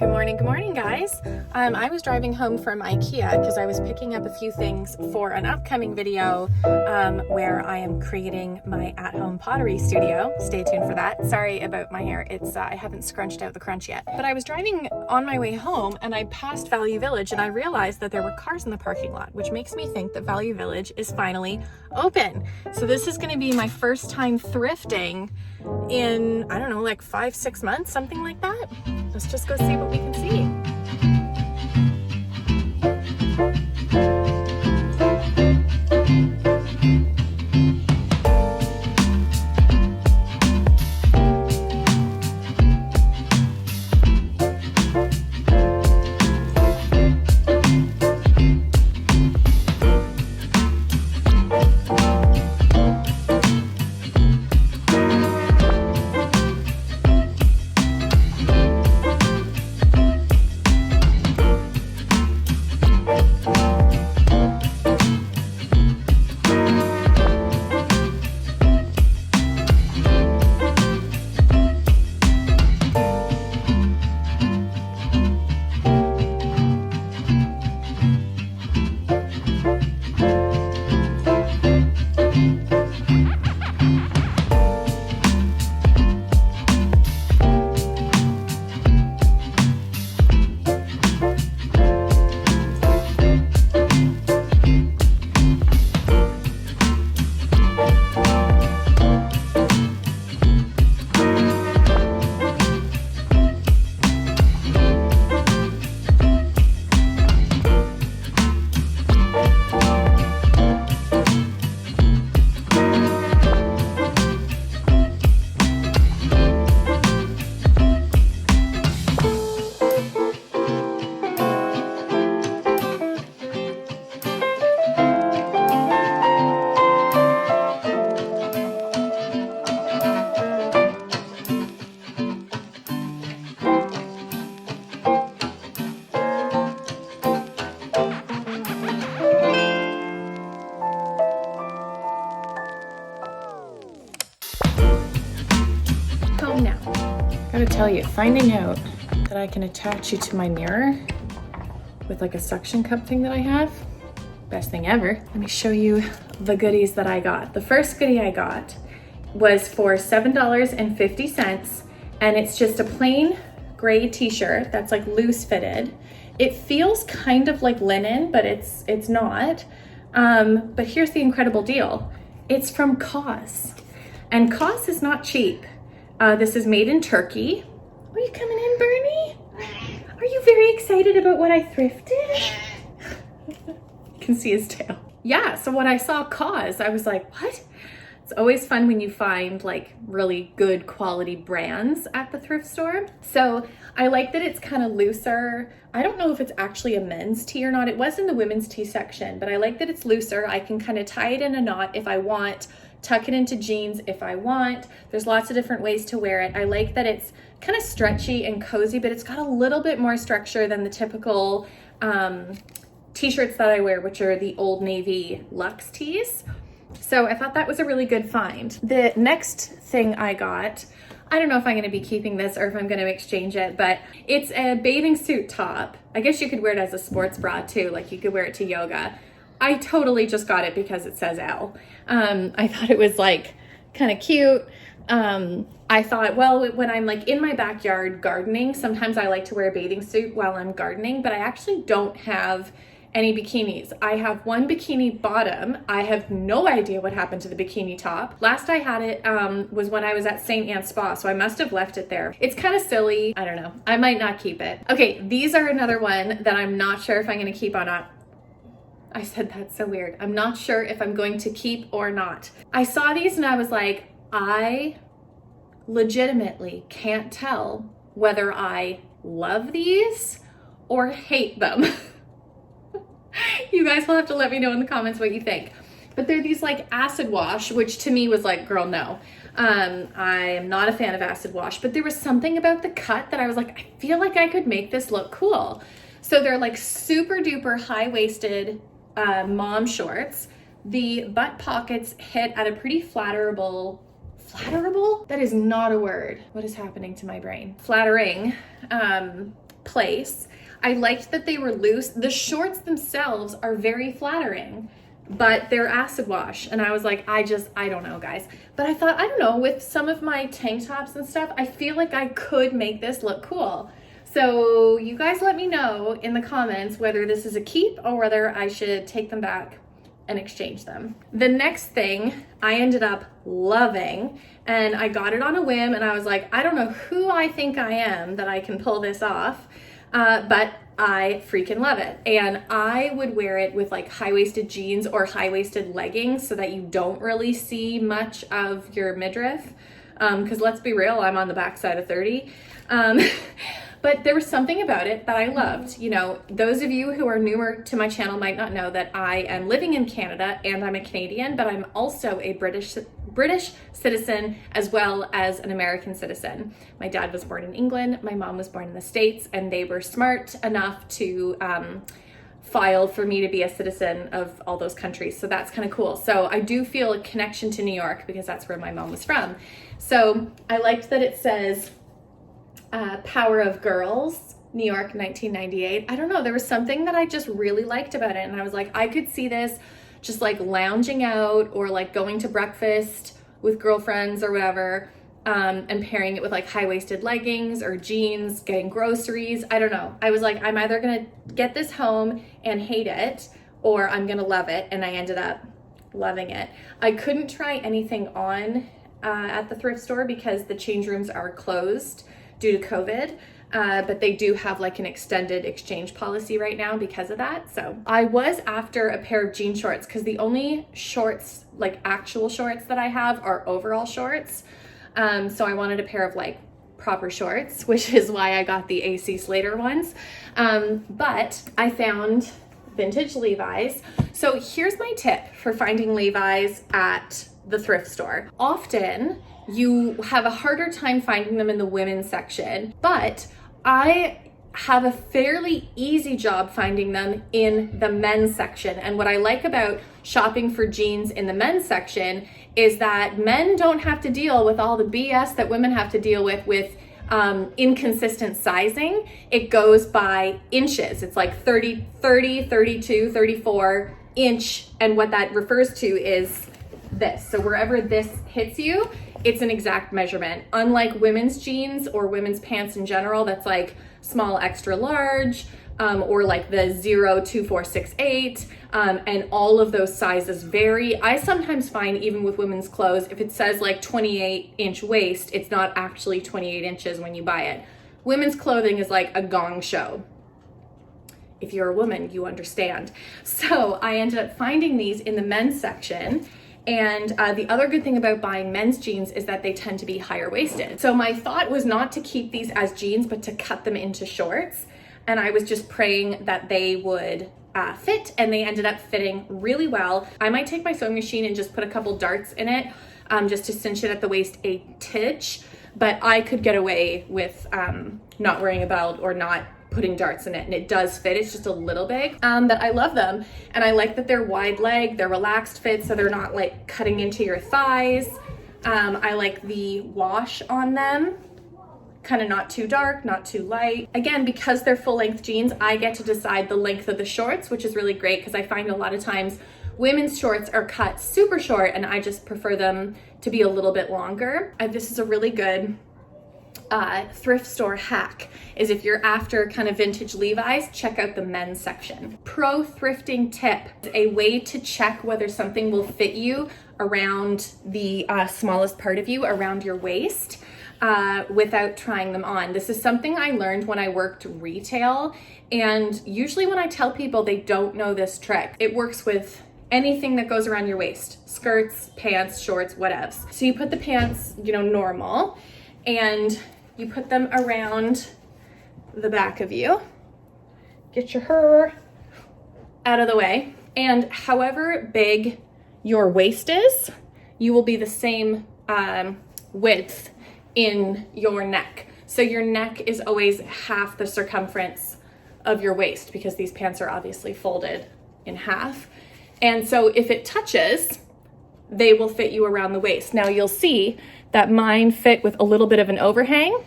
Good morning guys. I was driving home from IKEA because I was picking up a few things for an upcoming video where I am creating my at-home pottery studio. Stay tuned for that. Sorry about my hair. It's I haven't scrunched out the crunch yet. But I was driving on my way home and I passed Value Village and I realized that there were cars in the parking lot, which makes me think that Value Village is finally open. So this is going to be my first time thrifting in, I don't know, like 5-6 months, something like that. Let's just go see what we can see. Now, gotta tell you, finding out that I can attach you to my mirror with like a suction cup thing that I have, best thing ever. Let me show you the goodies that I got. The first goodie I got was for $7.50 and it's just a plain gray t-shirt that's like loose fitted. It feels kind of like linen, but it's not. But here's the incredible deal. It's from COS, and COS is not cheap. This is made in Turkey. Are you coming in, Bernie? Are you very excited about what I thrifted? You can see his tail. Yeah, so when I saw COS, I was like, what? It's always fun when you find like really good quality brands at the thrift store. So I like that it's kind of looser. I don't know if it's actually a men's tee or not. It was in the women's tee section, but I like that it's looser. I can kind of tie it in a knot if I want, tuck it into jeans if I want. There's lots of different ways to wear it. I like that it's kind of stretchy and cozy, but it's got a little bit more structure than the typical t-shirts that I wear, which are the Old Navy Luxe tees. So I thought that was a really good find. The next thing I got, I don't know if I'm gonna be keeping this or if I'm gonna exchange it, but it's a bathing suit top. I guess you could wear it as a sports bra too, like you could wear it to yoga. I totally just got it because it says Elle. I thought it was like kind of cute. I thought, well, when I'm like in my backyard gardening, sometimes I like to wear a bathing suit while I'm gardening, but I actually don't have any bikinis. I have one bikini bottom. I have no idea what happened to the bikini top. Last I had it was when I was at St. Anne's Spa, so I must have left it there. It's kind of silly. I don't know. I might not keep it. Okay, these are another one that I'm not sure if I'm gonna keep or not. I said that's so weird. I'm not sure if I'm going to keep or not. I saw these and I was like, I legitimately can't tell whether I love these or hate them. You guys will have to let me know in the comments what you think. But they're these like acid wash, which to me was like, girl, no. I am not a fan of acid wash, but there was something about the cut that I was like, I feel like I could make this look cool. So they're like super duper high-waisted mom shorts. The butt pockets hit at a pretty flatterable, that is not a word. What is happening to my brain? Flattering place. I liked that they were loose. The shorts themselves are very flattering, but they're acid wash. And I was like, I don't know, guys. But I thought, I don't know, with some of my tank tops and stuff, I feel like I could make this look cool. So you guys let me know in the comments whether this is a keep or whether I should take them back and exchange them. The next thing I ended up loving, and I got it on a whim, and I was like, I don't know who I think I am that I can pull this off, but I freaking love it. And I would wear it with like high-waisted jeans or high-waisted leggings so that you don't really see much of your midriff. Because let's be real, I'm on the backside of 30. But there was something about it that I loved. You know, those of you who are newer to my channel might not know that I am living in Canada and I'm a Canadian, but I'm also a British citizen as well as an American citizen. My dad was born in England, my mom was born in the States, and they were smart enough to file for me to be a citizen of all those countries. So that's kind of cool. So I do feel a connection to New York because that's where my mom was from. So I liked that it says, Power of Girls, New York, 1998. I don't know, there was something that I just really liked about it. And I was like, I could see this just like lounging out or like going to breakfast with girlfriends or whatever, and pairing it with like high-waisted leggings or jeans, getting groceries. I don't know. I was like, I'm either gonna get this home and hate it or I'm gonna love it. And I ended up loving it. I couldn't try anything on at the thrift store because the change rooms are closed due to COVID, but they do have like an extended exchange policy right now because of that. So I was after a pair of jean shorts because the only shorts, like actual shorts that I have are overall shorts. So I wanted a pair of like proper shorts, which is why I got the AC Slater ones. But I found vintage Levi's. So here's my tip for finding Levi's at the thrift store. Often you have a harder time finding them in the women's section, but I have a fairly easy job finding them in the men's section. And what I like about shopping for jeans in the men's section is that men don't have to deal with all the BS that women have to deal with inconsistent sizing. It goes by inches. It's like 30, 32, 34 inch. And what that refers to is this. So wherever this hits you, it's an exact measurement. Unlike women's jeans or women's pants in general, that's like small extra large, or like the 0, 2, 4, 6, 8, and all of those sizes vary. I sometimes find even with women's clothes, if it says like 28-inch waist, it's not actually 28 inches when you buy it. Women's clothing is like a gong show. If you're a woman, you understand. So I ended up finding these in the men's section. And the other good thing about buying men's jeans is that they tend to be higher waisted. So my thought was not to keep these as jeans, but to cut them into shorts. And I was just praying that they would fit, and they ended up fitting really well. I might take my sewing machine and just put a couple darts in it, just to cinch it at the waist a titch, but I could get away with not wearing a belt or not putting darts in it, and it does fit. It's just a little big, but I love them. And I like that they're wide leg, they're relaxed fit, so they're not like cutting into your thighs. I like the wash on them, kind of not too dark, not too light. Again, because they're full length jeans, I get to decide the length of the shorts, which is really great because I find a lot of times women's shorts are cut super short and I just prefer them to be a little bit longer. This is a really good thrift store hack, is if you're after kind of vintage Levi's, check out the men's section. Pro thrifting tip, a way to check whether something will fit you around the smallest part of you, around your waist, without trying them on. This is something I learned when I worked retail, and usually when I tell people, they don't know this trick. It works with anything that goes around your waist, skirts, pants, shorts, whatevs. So you put the pants, you know, normal, and you put them around the back of you. Get your hair out of the way. And however big your waist is, you will be the same width in your neck. So your neck is always half the circumference of your waist because these pants are obviously folded in half. And so if it touches, they will fit you around the waist. Now you'll see that mine fit with a little bit of an overhang,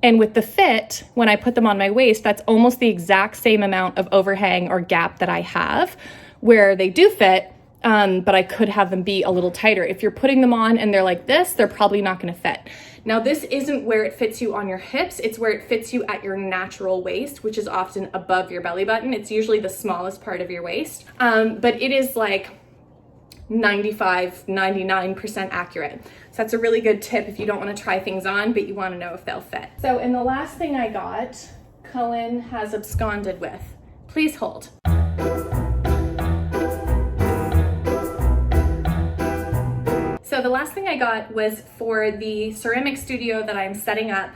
And with the fit, when I put them on my waist, that's almost the exact same amount of overhang or gap that I have where they do fit, but I could have them be a little tighter. If you're putting them on and they're like this, they're probably not gonna fit. Now this isn't where it fits you on your hips, it's where it fits you at your natural waist, which is often above your belly button. It's usually the smallest part of your waist, but it is like 99% accurate. So that's a really good tip if you don't want to try things on, but you want to know if they'll fit. So, and the last thing I got, Cullen has absconded with. Please hold. So the last thing I got was for the ceramic studio that I'm setting up,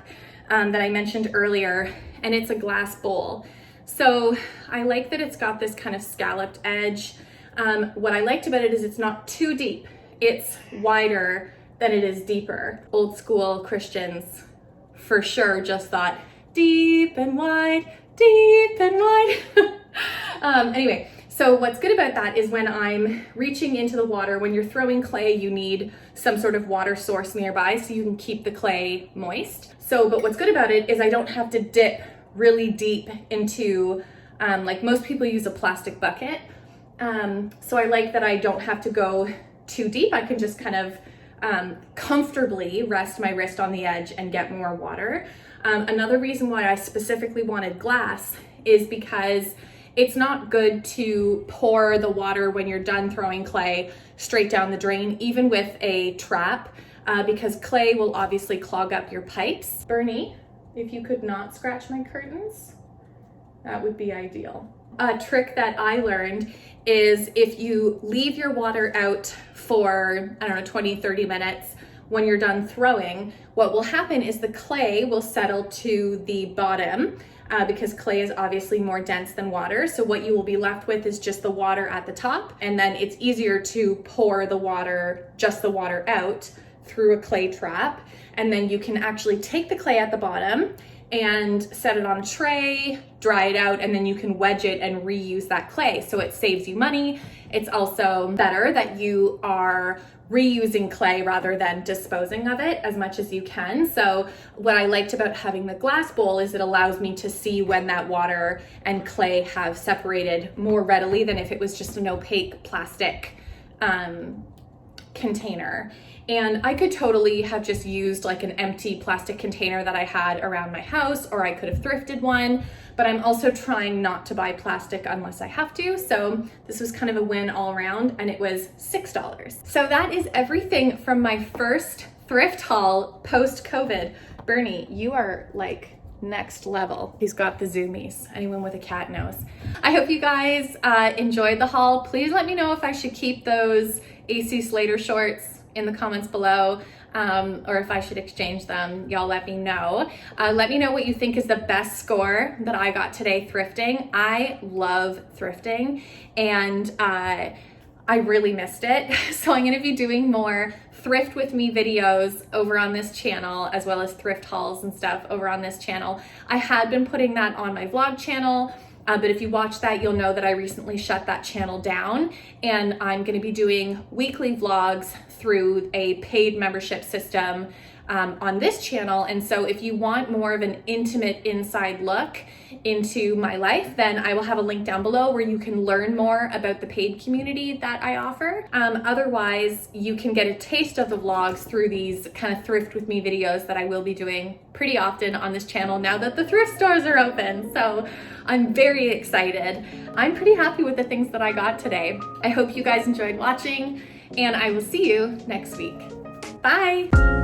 that I mentioned earlier, and it's a glass bowl. So I like that it's got this kind of scalloped edge. What I liked about it is it's not too deep. It's wider than it is deeper. Old school Christians for sure just thought deep and wide, deep and wide. Anyway, so what's good about that is when I'm reaching into the water, when you're throwing clay, you need some sort of water source nearby so you can keep the clay moist. So, but what's good about it is I don't have to dip really deep into, like most people use a plastic bucket. So I like that I don't have to go too deep. I can just kind of comfortably rest my wrist on the edge and get more water. Another reason why I specifically wanted glass is because it's not good to pour the water when you're done throwing clay straight down the drain, even with a trap, because clay will obviously clog up your pipes. Bernie, if you could not scratch my curtains, that would be ideal. A trick that I learned is if you leave your water out for, I don't know, 20, 30 minutes, when you're done throwing, what will happen is the clay will settle to the bottom because clay is obviously more dense than water. So what you will be left with is just the water at the top, and then it's easier to pour the water, just the water out through a clay trap. And then you can actually take the clay at the bottom and set it on a tray, dry it out, and then you can wedge it and reuse that clay. So it saves you money. It's also better that you are reusing clay rather than disposing of it as much as you can. So what I liked about having the glass bowl is it allows me to see when that water and clay have separated more readily than if it was just an opaque plastic container. And I could totally have just used like an empty plastic container that I had around my house, or I could have thrifted one, but I'm also trying not to buy plastic unless I have to. So this was kind of a win all around, and it was $6. So that is everything from my first thrift haul post-COVID. Bernie, you are like next level. He's got the zoomies. Anyone with a cat knows. I hope you guys enjoyed the haul. Please let me know if I should keep those AC Slater shorts in the comments below, or if I should exchange them. Y'all let me know. Let me know what you think is the best score that I got today thrifting. I love thrifting, and I really missed it. So I'm gonna be doing more thrift with me videos over on this channel, as well as thrift hauls and stuff over on this channel. I had been putting that on my vlog channel, but if you watch that, you'll know that I recently shut that channel down, and I'm gonna be doing weekly vlogs through a paid membership system on this channel. And so if you want more of an intimate inside look into my life, then I will have a link down below where you can learn more about the paid community that I offer. Otherwise, you can get a taste of the vlogs through these kind of thrift with me videos that I will be doing pretty often on this channel now that the thrift stores are open. So I'm very excited. I'm pretty happy with the things that I got today. I hope you guys enjoyed watching, and I will see you next week. Bye.